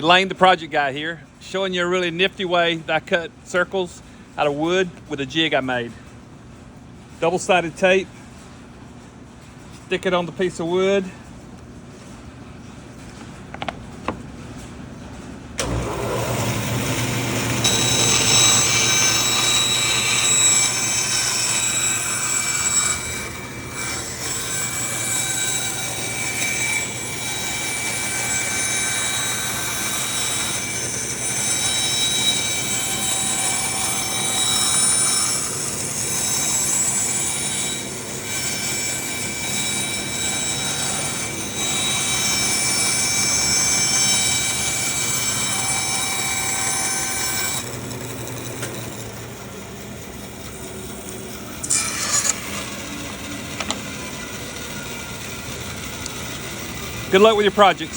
Lane, the project guy here, showing you a really nifty way that I cut circles out of wood with a jig I made. Double-sided tape, stick it on the piece of wood. Good luck with your projects.